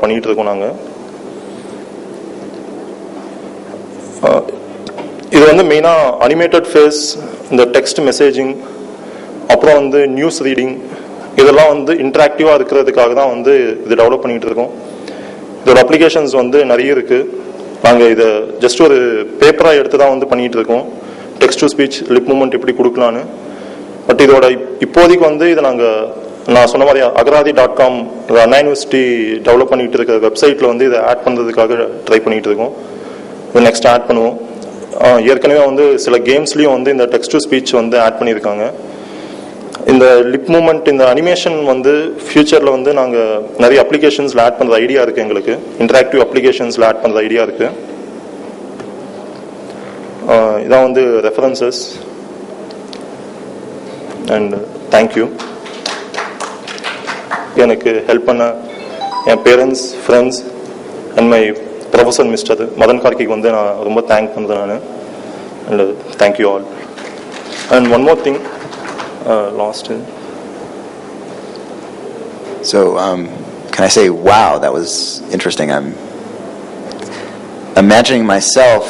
பண்ணிகிட்டு இருக்கோம் நாங்கள். இது வந்து மெயினாக அனிமேட்டட் ஃபேஸ், இந்த டெக்ஸ்ட் மெசேஜிங், அப்புறம் வந்து நியூஸ் ரீடிங், இதெல்லாம் வந்து இன்ட்ராக்டிவாக இருக்கிறதுக்காக தான் வந்து இது டெவலப் பண்ணிகிட்டு இருக்கோம். இதோட அப்ளிகேஷன்ஸ் வந்து நிறைய இருக்குது. நாங்கள் இதை ஜஸ்ட் ஒரு பேப்பராக எடுத்து தான் வந்து பண்ணிகிட்டு இருக்கோம், text to speech lip movement எப்படி கொடுக்கலான்னு. பட் இதோட இப்போதைக்கு வந்து இதை நான் சொன்ன மாதிரி agaradi.com அண்ணா யூனிவர்சிட்டி டெவலப் பண்ணிகிட்டு இருக்கிற வெப்சைட்டில் வந்து இதை ஆட் பண்ணுறதுக்காக ட்ரை பண்ணிகிட்டு இருக்கோம். இதை நெக்ஸ்ட் ஆட் பண்ணுவோம். ஏற்கனவே வந்து சில கேம்ஸ்லேயும் வந்து இந்த டெக்ஸ்ட் டு ஸ்பீச் வந்து ஆட் பண்ணியிருக்காங்க. இந்த லிப் மூமெண்ட், இந்த அனிமேஷன் வந்து ஃபியூச்சரில் வந்து நாங்கள் நிறைய அப்ளிகேஷன்ஸில் ஆட் பண்ணுற ஐடியா இருக்குது. எங்களுக்கு இன்டராக்டிவ் அப்ளிகேஷன்ஸில் ஆட் பண்ணுற ஐடியா இருக்குது. இதான் வந்து ரெஃபரன்சஸ். And thank you. எனக்கு ஹெல்ப் பண்ண என் parents, friends and my professor mister Madan கார்கிக்கு வந்து நான் ரொம்ப தேங்க் பண்ணுறேன் நான். And thank you all. And one more thing, lost it. So can I say, wow, that was interesting. I'm imagining myself,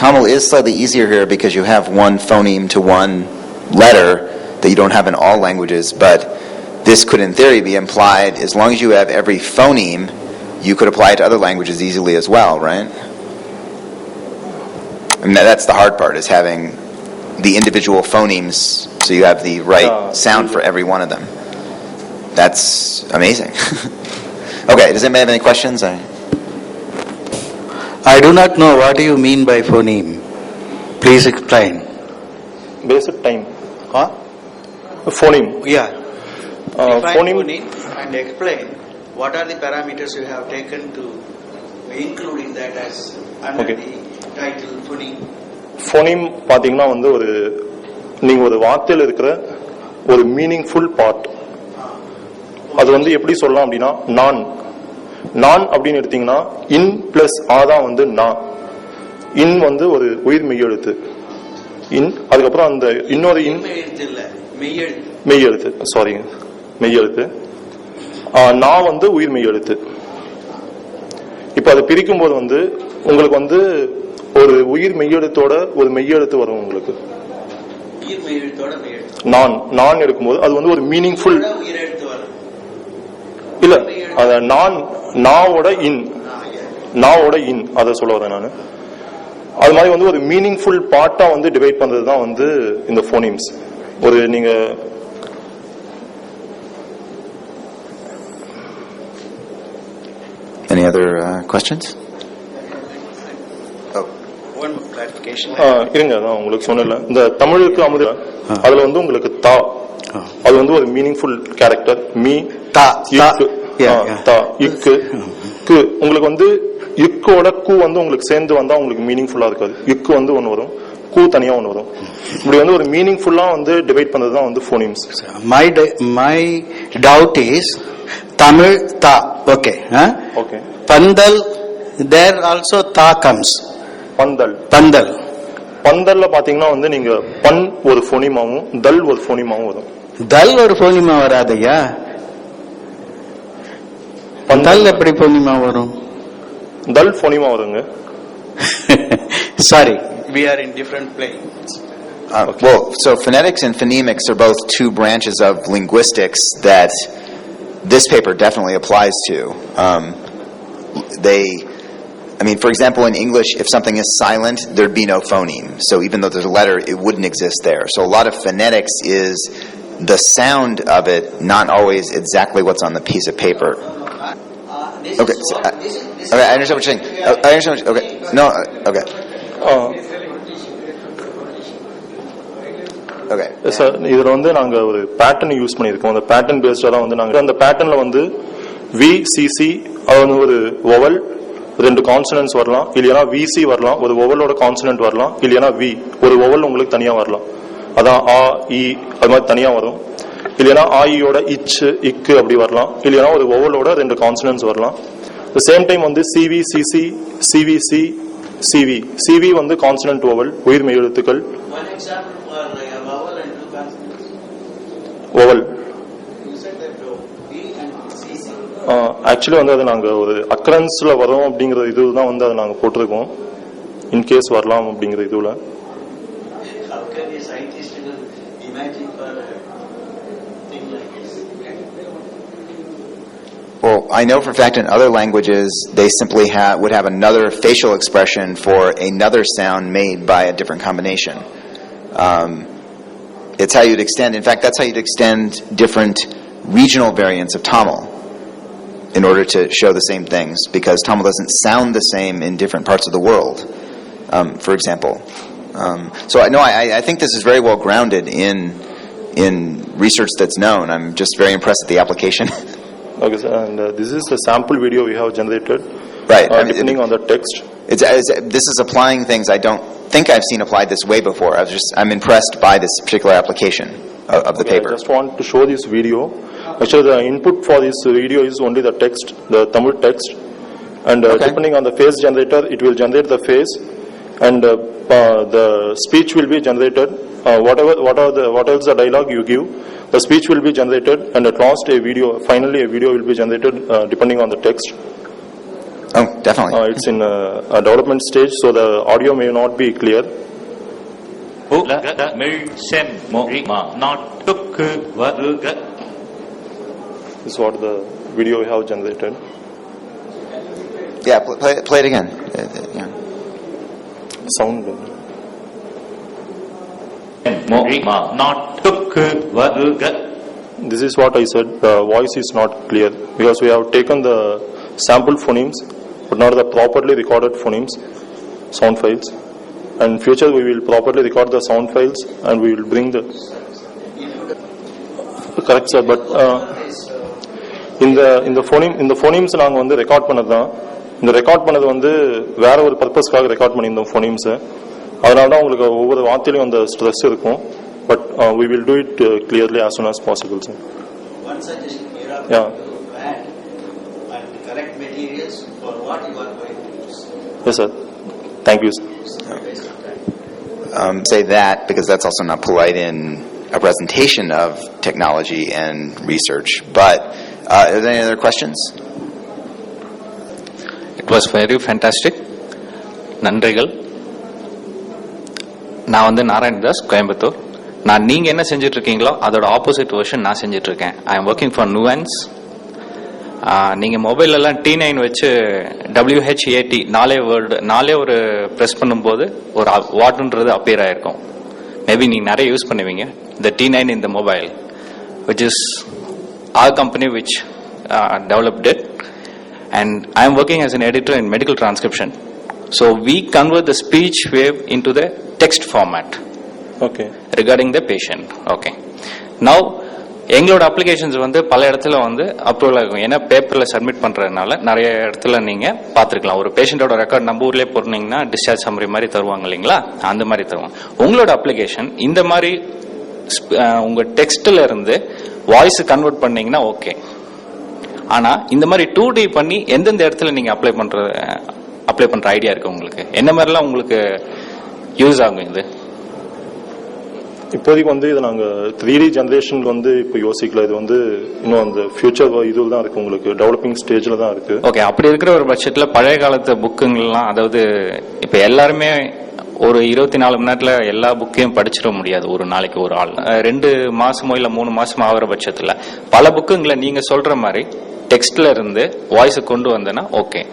Tamil is slightly easier here because you have one phoneme to one letter that you don't have in all languages, but this could in theory be implied as long as you have every phoneme, you could apply it to other languages easily as well, right? I mean, that's the hard part, is having the individual phonemes so you have the right sound for every one of them. That's amazing. Okay, does anybody have any questions? I do not know what do you mean by phoneme. Please explain. Basic time. Phoneme. Yeah. Phoneme and explain what are the parameters you have taken to including that as under the title phoneme. ஃபோனீம் பார்த்தீங்கன்னா வந்து நீங்கள் ஒரு வார்த்தையில் இருக்கிற ஒரு meaningful part. அது வந்து எப்படி சொல்லலாம் அப்படின்னா, நான் அப்படின்னு எடுத்தீங்கன்னா இன் பிளஸ் ஆ தான் வந்து நான். இன் வந்து ஒரு உயிர் மெய்யெழுத்து இன். அதுக்கப்புறம் அந்த இன்னொரு இன் மெய்யெழுத்து, சாரி மெய்யெழுத்து. நான் வந்து உயிர் மெய்யெழுத்து. இப்போ அதை பிரிக்கும் போது வந்து உங்களுக்கு வந்து ஒரு உயிர் மெய்யெழுத்தோட ஒரு மெய்யெழுத்து வரும் உங்களுக்கு. நான் எடுக்கும்போது அது வந்து ஒரு மீனிங்ஃபுல் இல்ல, அத நாவோட இன் அத சொல்ல வரேன் நான். அது மாதிரி வந்து ஒரு மீனிங்ஃபுல் பார்ட்டா வந்து டிவைட் பண்றது தான் வந்து இந்த ஃபோனிம்ஸ். ஒரு நீங்க Any other questions? இருங்க, அதான் உங்களுக்கு சொன்னல, இந்த தமிழுக்கு அமுது அதுல வந்து உங்களுக்கு தா, அது வந்து ஒரு மீனிங்ஃபுல் கேரக்டர். மீ தா இக்கு கு, உங்களுக்கு வந்து இக்கோட கு வந்து உங்களுக்கு சேர்ந்து வந்தா உங்களுக்கு மீனிங்ஃபுல்லா இருக்காது. இக்கு வந்து ஒன்னு வரும், கு தனியா ஒன்னு வரும். இப்படி வந்து ஒரு மீனிங்ஃபுல்லா வந்து டிவைட் பண்றது தான் வந்து phonemes. My doubt is Tamil ta, okay, okay. Pandal, there also ta comes. பந்தல்ல பாத்தீங்கன்னா வந்து நீங்க பன் ஒரு ஃபோனிமாவும் தல் ஒரு ஃபோனிமாவும் வரும். தல் ஒரு ஃபோனிமா வராதையா? பந்தல் எப்படி ஃபோனிமா வரும்? தல் ஃபோனிமா வருங்க. Sorry, we are in different planes. Okay. Well, so phonetics and phonemics are both two branches of linguistics that this paper definitely applies to. For example, in English, if something is silent, there'd be no phoneme. So even though there's a letter, it wouldn't exist there. So a lot of phonetics is the sound of it, not always exactly what's on the piece of paper. Okay. Okay, I understand what you're saying. I understand. Okay. No. Okay. Okay. Sir, இதுல வந்து நாங்க ஒரு pattern use பண்ணியிருக்கோம். அந்த pattern பேஸ்டா தான் வந்து நாங்க அந்த பேட்டர்ன்ல வந்து VCC, அது வந்து ஒரு வொவல், ரெண்டு கான்சனன்ட்ஸ் வரலாம், இல்லையா விசி வரலாம், ஒரு வொவலோட கான்சனன்ட் வரலாம், இல்லையா வி ஒரு வொவல் உங்களுக்கு தனியா வரலாம். அதான் ஆ இ அது மாதிரி தனியா வரும். இல்லையா ஆஇயோட இச்சு இக்கு அப்படி வரலாம், இல்லையா ஒரு வொவலோட ரெண்டு கான்சனன்ட்ஸ் வரலாம். சேம் டைம் வந்து CV CC CVC CV CV வந்து கான்சனன்ட் வொவல் உயிர் மெய் எழுத்துக்கள். வொவல் ஆக்சுவலி வந்து அது நாங்கள் ஒரு அக்கரன்ஸில் வரோம் அப்படிங்கிற இதுதான் வந்து அதை நாங்கள் போட்டிருக்கோம். இன்கேஸ் வரலாம் அப்படிங்கிற இதுவில். How can a scientist imagine for a thing like this? Well, I know for a fact in other languages they simply would have another facial expression for another sound made by a different combination. It's how you'd extend. In fact, that's how you'd extend different regional variants of Tamil in order to show the same things, because Tamil doesn't sound the same in different parts of the world, for example. So I think this is very well grounded in research that's known. I'm just very impressed at the application. Okay, sir. And this is a sample video we have generated. Right. Depending on the text. This is applying things I don't think I've seen applied this way before. I'm impressed by this particular application of the paper. I just want to show this video. Actually, the input for this video is only the text, the Tamil text, and depending on the face generator, it will generate the face, and the speech will be generated. What else the dialogue you give, the speech will be generated, and at last finally a video will be generated depending on the text. Oh, definitely. It's in a development stage, so the audio may not be clear. This is what the video we have generated. Yeah, play it again. Yeah. Sound. This is what I said. The voice is not clear because we have taken the sample phonemes, but not the properly recorded phonemes, sound files. And in future we will properly record the sound files and we will bring the correct, sir. But in the phonemes நாங்க வந்து record பண்ணதுதான். இந்த record பண்ணது வந்து வேற ஒரு பர்பஸ்க்காக record பண்ணியிருந்தோம் phonemes. அதனால தான் உங்களுக்கு ஒவ்வொரு வார்த்தையிலும் அந்த ஸ்ட்ரெஸ் இருக்கும். But we will do it clearly as soon as possible, sir. One suggestion, you have Yeah. to add and correct materials for what you are going to use. Yes, sir. Thank you, sir. Waste of time. Say that because that's also not polite in a presentation of technology and research. But are there any other questions? It was very fantastic. நன்றிகள். நான் வந்து நாராயணதாஸ், கோயம்புத்தூர். நான் நீங்க என்ன செஞ்சுட்டு இருக்கீங்களோ அதோட opposite version நான் செஞ்சுட்டு இருக்கேன். I am working for nuance. நீங்க மொபைல் எல்லாம் T9 வச்சு WHAT நாலே ஒரு பிரஸ் பண்ணும்போது ஒரு வாட்ன்றது அப்பியர் ஆயிருக்கும். மேபி நீங்க நிறைய யூஸ் பண்ணுவீங்க. The T9 in the mobile, which is our company which developed it, and I am working as an editor in medical transcription. So we convert the speech wave into the text format. Okay. Regarding the patient. Okay. Now எங்களோட applications வந்து பல இடத்துல வந்து approval ஆகும். ஏன்னா பேப்பர்ல submit பண்றதுனால நிறைய இடத்துல நீங்க பாத்துருக்கலாம். ஒரு பேஷண்டோட ரெக்கார்ட் நம்ம ஊர்லயே போறீங்கன்னா டிஸ்சார்ஜ் சம்மரி மாதிரி தருவாங்க இல்லைங்களா, அந்த மாதிரி தருவாங்க. உங்களோட அப்ளிகேஷன் இந்த மாதிரி உங்க டெக்ஸ்ட்ல இருந்து வாய்ஸ் கன்வெர்ட் பண்ணீங்கன்னா ஓகே. ஆனா இந்த மாதிரி 2D பண்ணி எந்தெந்த இடத்துல நீங்க அப்ளை பண்ற ஐடியா இருக்கு உங்களுக்கு? என்ன மாதிரிலாம் உங்களுக்கு யூஸ் ஆகும் இது? இப்போதைக்கு வந்து இது நாங்க 3D ஜெனரேஷனுக்கு வந்து இப்போ யோசிக்கல. இது வந்து இன்னும் அந்த ஃபியூச்சர் இதுல தான் இருக்கு, உங்களுக்கு டெவலப்பிங் ஸ்டேஜ்ல தான் இருக்கு. ஓகே. அப்படி இருக்கிற ஒரு பட்சத்துல பழைய காலத்து புக்குங்கெல்லாம், அதாவது இப்ப எல்லாருமே ஒரு 24 மணி நேரத்துல எல்லா புக்கையும் படிச்சிட முடியாது ஒரு நாளைக்கு ஒரு ஆள். 2 மாசமோ இல்ல 3 மாசமோ ஆகிற பட்சத்துல பல புக்குங்களை நீங்க சொல்ற மாதிரி டெக்ஸ்ட்ல இருந்து வாய்ஸ் கொண்டு வந்தேன்னா ஓகே.